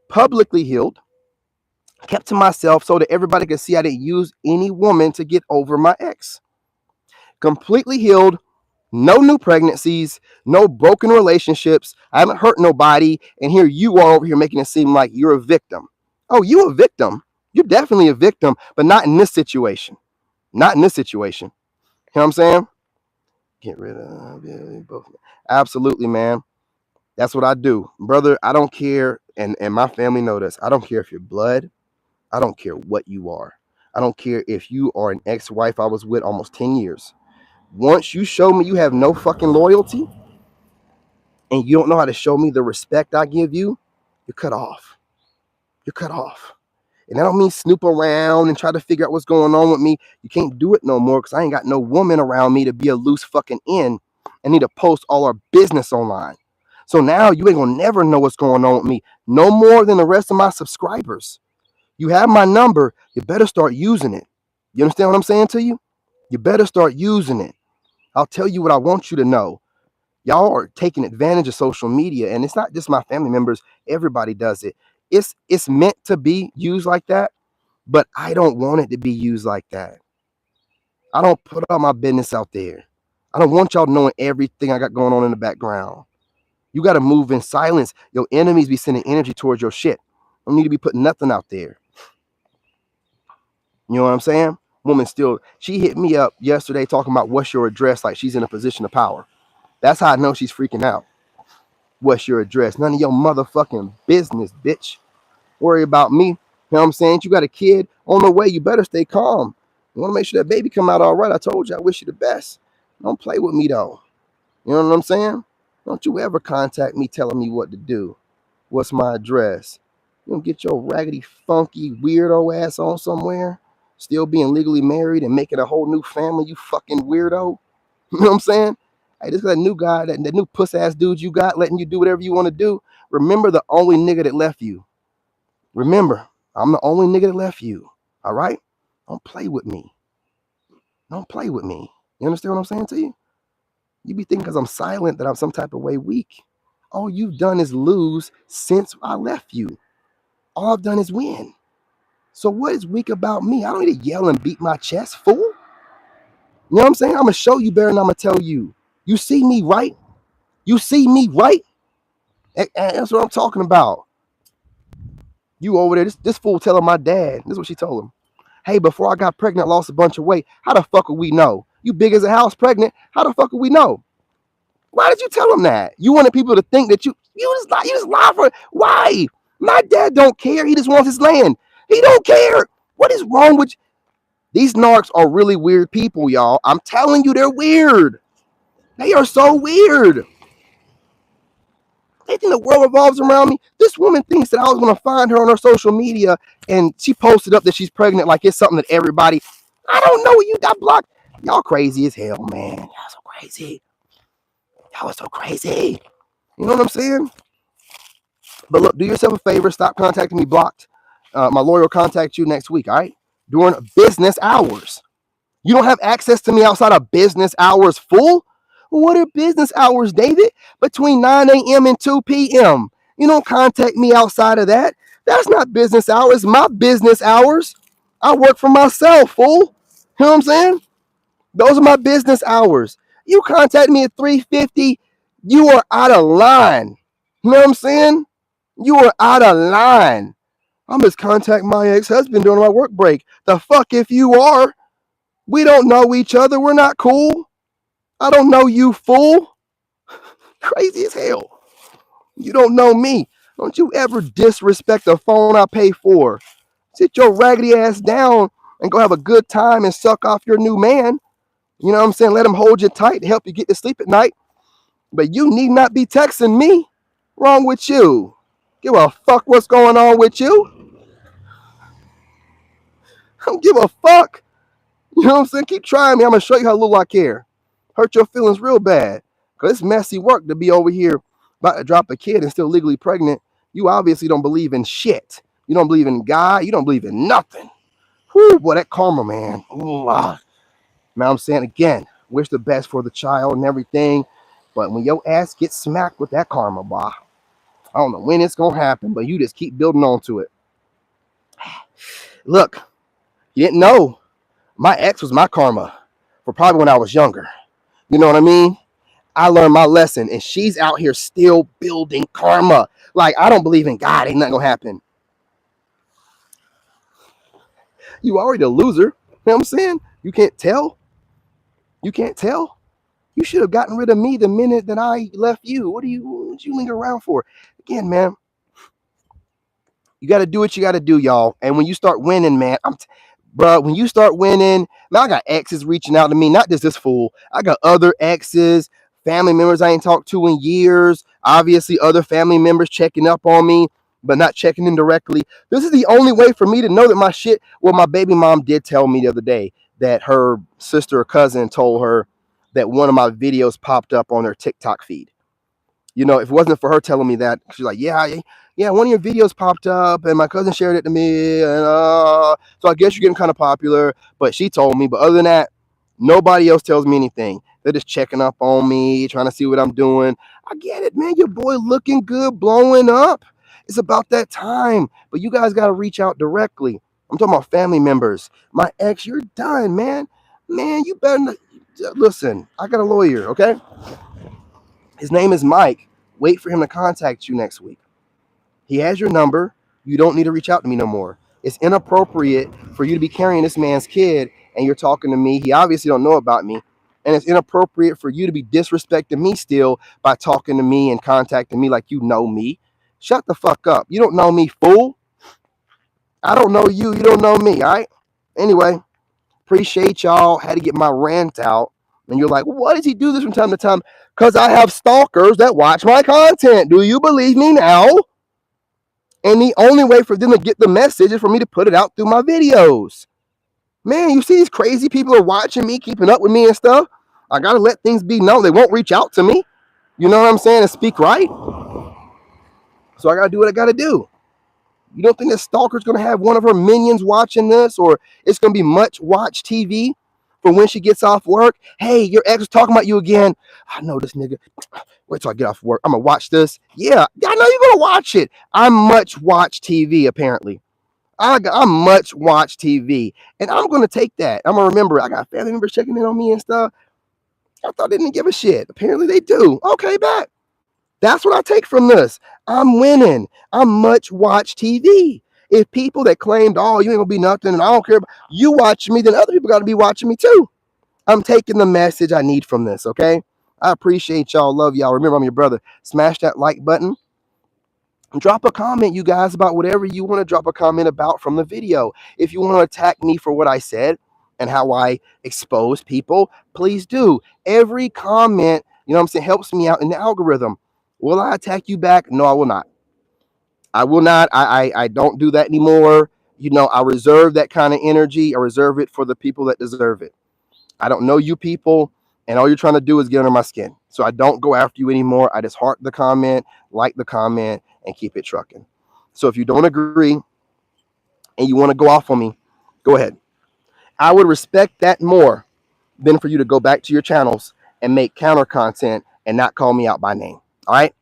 publicly healed, kept to myself so that everybody could see I didn't use any woman to get over my ex. Completely healed, no new pregnancies, no broken relationships. I haven't hurt nobody. And here you are over here making it seem like you're a victim. Oh, you a victim. You're definitely a victim, but not in this situation. Not in this situation. You know what I'm saying? Get rid of both. Absolutely, man. That's what I do. Brother, I don't care. And my family know this. I don't care if you're blood. I don't care what you are. I don't care if you are an ex-wife I was with almost 10 years. Once you show me you have no fucking loyalty and you don't know how to show me the respect I give you, you're cut off. You're cut off. And I don't mean snoop around and try to figure out what's going on with me. You can't do it no more because I ain't got no woman around me to be a loose fucking end and need to post all our business online. So now you ain't gonna never know what's going on with me, no more than the rest of my subscribers. You have my number, you better start using it. You understand what I'm saying to you? You better start using it. I'll tell you what I want you to know. Y'all are taking advantage of social media, and it's not just my family members. Everybody does it. It's meant to be used like that, but I don't want it to be used like that. I don't put all my business out there. I don't want y'all knowing everything I got going on in the background. You got to move in silence. Your enemies be sending energy towards your shit. Don't need to be putting nothing out there. You know what I'm saying? Woman still, she hit me up yesterday talking about what's your address, like she's in a position of power. That's how I know she's freaking out. What's your address? None of your motherfucking business, bitch. Worry about me. You know what I'm saying? You got a kid on the way. You better stay calm. You want to make sure that baby come out all right. I told you I wish you the best. Don't play with me though. You know what I'm saying? Don't you ever contact me telling me what to do. What's my address? You don't get your raggedy, funky, weirdo ass on somewhere, still being legally married and making a whole new family, you fucking weirdo. You know what I'm saying? Hey, this is that new guy, that new puss ass dude you got letting you do whatever you want to do. Remember the only nigga that left you. Remember, I'm the only nigga that left you. All right? Don't play with me. Don't play with me. You understand what I'm saying to you? You be thinking because I'm silent that I'm some type of way weak. All you've done is lose since I left you. All I've done is win. So what is weak about me? I don't need to yell and beat my chest, fool. You know what I'm saying? I'm going to show you better than I'm going to tell you. You see me, right? You see me, right? That's what I'm talking about. You over there, this fool telling my dad, this is what she told him. Hey, before I got pregnant, I lost a bunch of weight. How the fuck would we know? You big as a house pregnant. How the fuck would we know? Why did you tell him that? You wanted people to think that you just lie for, why? My dad don't care. He just wants his land. He don't care. What is wrong with you? These narcs are really weird people, y'all. I'm telling you, they're weird. They are so weird. They think the world revolves around me. This woman thinks that I was going to find her on her social media and she posted up that she's pregnant like it's something that everybody, I don't know, you got blocked. Y'all crazy as hell, man. Y'all so crazy. Y'all are so crazy. You know what I'm saying? But look, do yourself a favor. Stop contacting me blocked. My lawyer will contact you next week, all right? During business hours. You don't have access to me outside of business hours, fool. What are business hours, David? Between 9 a.m. and 2 p.m. You don't contact me outside of that. That's not business hours. My business hours. I work for myself, fool. You know what I'm saying? Those are my business hours. You contact me at 3:50, you are out of line. You know what I'm saying? You are out of line. I'm just contacting my ex-husband during my work break. The fuck if you are? We don't know each other. We're not cool. I don't know you, fool. Crazy as hell. You don't know me. Don't you ever disrespect the phone I pay for. Sit your raggedy ass down and go have a good time and suck off your new man. You know what I'm saying? Let him hold you tight to help you get to sleep at night. But you need not be texting me. Wrong with you? Give a fuck what's going on with you. I don't give a fuck. You know what I'm saying? Keep trying me. I'm going to show you how little I care. Hurt your feelings real bad. Because it's messy work to be over here about to drop a kid and still legally pregnant. You obviously don't believe in shit. You don't believe in God. You don't believe in nothing. Whew, boy, that karma, man. Ooh, Now I'm saying again, wish the best for the child and everything. But when your ass gets smacked with that karma, boy, I don't know when it's going to happen, but you just keep building on to it. Look, you didn't know. My ex was my karma for probably when I was younger. You know what I mean? I learned my lesson, and she's out here still building karma. Like, I don't believe in God. Ain't nothing going to happen. You already a loser. You know what I'm saying? You can't tell. You can't tell. You should have gotten rid of me the minute that I left you. What you linger around for? Again, man, you got to do what you got to do, y'all. And when you start winning, man, bro, when you start winning, man, I got exes reaching out to me, not just this fool. I got other exes, family members I ain't talked to in years. Obviously, other family members checking up on me, but not checking in directly. This is the only way for me to know that my shit. Well, my baby mom did tell me the other day that her sister or cousin told her that one of my videos popped up on her TikTok feed. You know, if it wasn't for her telling me that, she's like, yeah, one of your videos popped up and my cousin shared it to me. And so I guess you're getting kind of popular. But she told me, but other than that, nobody else tells me anything. They're just checking up on me, trying to see what I'm doing. I get it, man. Your boy looking good, blowing up. It's about that time. But you guys got to reach out directly. I'm talking about family members. My ex, you're done, man. Man, you better not. Listen, I got a lawyer, okay? His name is Mike. Wait for him to contact you next week. He has your number. You don't need to reach out to me no more. It's inappropriate for you to be carrying this man's kid and you're talking to me. He obviously don't know about me. And it's inappropriate for you to be disrespecting me still by talking to me and contacting me like you know me. Shut the fuck up. You don't know me, fool. I don't know you. You don't know me, all right? Anyway, appreciate y'all. Had to get my rant out. And you're like, why does he do this from time to time? Because I have stalkers that watch my content. Do you believe me now? And the only way for them to get the message is for me to put it out through my videos. Man, you see these crazy people are watching me, keeping up with me and stuff. I got to let things be known. They won't reach out to me. You know what I'm saying? And speak right. So I got to do what I got to do. You don't think that stalker's going to have one of her minions watching this, or it's going to be much watch TV for when she gets off work? Hey, your ex is talking about you again. I know this nigga. Wait till I get off work. I'm going to watch this. Yeah, I know you're going to watch it. I'm much watch TV, apparently. I'm much watch TV. And I'm going to take that. I'm going to remember I got family members checking in on me and stuff. I thought they didn't give a shit. Apparently they do. Okay, back. That's what I take from this. I'm winning. I'm much watch TV. If people that claimed, oh, you ain't gonna be nothing and I don't care about you watching me, then other people got to be watching me too. I'm taking the message I need from this, okay? I appreciate y'all. Love y'all. Remember, I'm your brother. Smash that like button. Drop a comment, you guys, about whatever you want to drop a comment about from the video. If you want to attack me for what I said and how I expose people, please do. Every comment, you know what I'm saying, helps me out in the algorithm. Will I attack you back? No, I will not. I will not. I don't do that anymore. You know, I reserve that kind of energy. I reserve it for the people that deserve it. I don't know you people, and all you're trying to do is get under my skin. So I don't go after you anymore. I just heart the comment, like the comment, and keep it trucking. So if you don't agree and you want to go off on me, go ahead. I would respect that more than for you to go back to your channels and make counter content and not call me out by name. All right?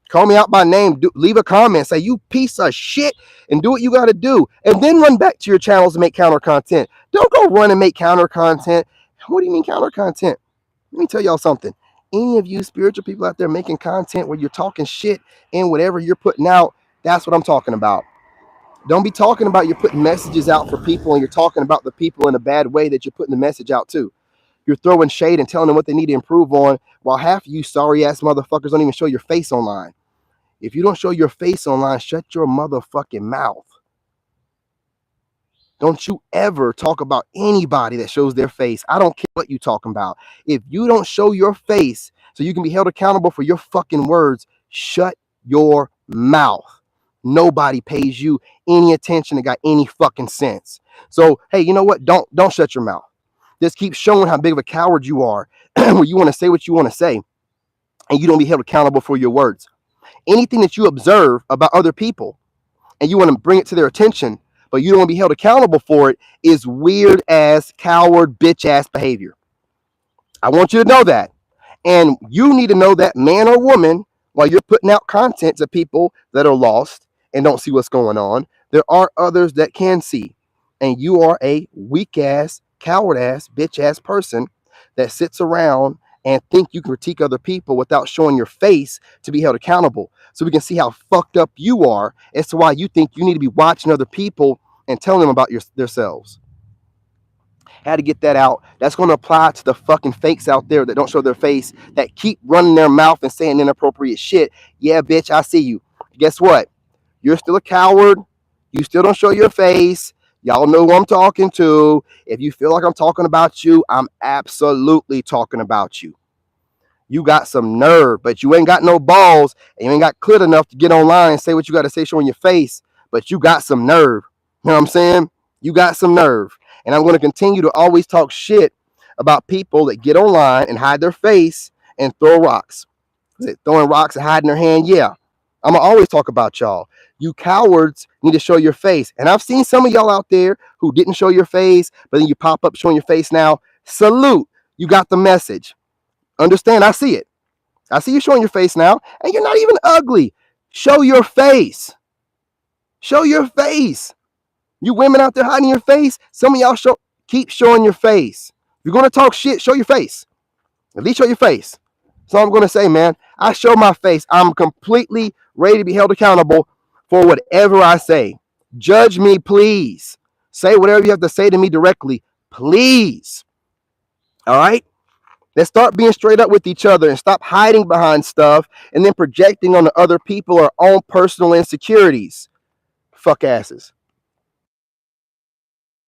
Call me out by name. Leave a comment. Say, you piece of shit, and do what you got to do. And then run back to your channels and make counter content. Don't go run and make counter content. What do you mean counter content? Let me tell y'all something. Any of you spiritual people out there making content where you're talking shit in whatever you're putting out, that's what I'm talking about. Don't be talking about you're putting messages out for people and you're talking about the people in a bad way that you're putting the message out to. You're throwing shade and telling them what they need to improve on, while half of you sorry ass motherfuckers don't even show your face online. If you don't show your face online, shut your motherfucking mouth. Don't you ever talk about anybody that shows their face. I don't care what you talking about. If you don't show your face so you can be held accountable for your fucking words, shut your mouth. Nobody pays you any attention that got any fucking sense. So, hey, you know what? Don't shut your mouth. Just keep showing how big of a coward you are when you want to say what you want to say and you don't be held accountable for your words. Anything that you observe about other people and you want to bring it to their attention, but you don't want to be held accountable for it, is weird ass, coward, bitch ass behavior. I want you to know that. And you need to know that, man or woman, while you're putting out content to people that are lost and don't see what's going on, there are others that can see. And you are a weak ass, coward ass, bitch ass person that sits around and think you can critique other people without showing your face to be held accountable. So we can see how fucked up you are as to why you think you need to be watching other people and telling them about themselves. Had to get that out. That's going to apply to the fucking fakes out there that don't show their face, that keep running their mouth and saying inappropriate shit. Yeah, bitch, I see you. Guess what? You're still a coward. You still don't show your face. Y'all know who I'm talking to. If you feel like I'm talking about you, I'm absolutely talking about you. You got some nerve, but you ain't got no balls, and you ain't got clit enough to get online and say what you got to say showing your face, but you got some nerve. You know what I'm saying? You got some nerve. And I'm going to continue to always talk shit about people that get online and hide their face and throw rocks. Throwing rocks and hiding their hand, yeah. I'm going to always talk about y'all. You cowards need to show your face. And I've seen some of y'all out there who didn't show your face, but then you pop up showing your face now. Salute. You got the message. Understand? I see it. I see you showing your face now, and you're not even ugly. Show your face. Show your face. You women out there hiding your face, some of y'all keep showing your face. If you're going to talk shit, show your face. At least show your face. That's all I'm going to say, man. I show my face. I'm completely ready to be held accountable for whatever I say. Judge me, please. Say whatever you have to say to me directly, please. All right? Let's start being straight up with each other and stop hiding behind stuff and then projecting on the other people our own personal insecurities. Fuck asses.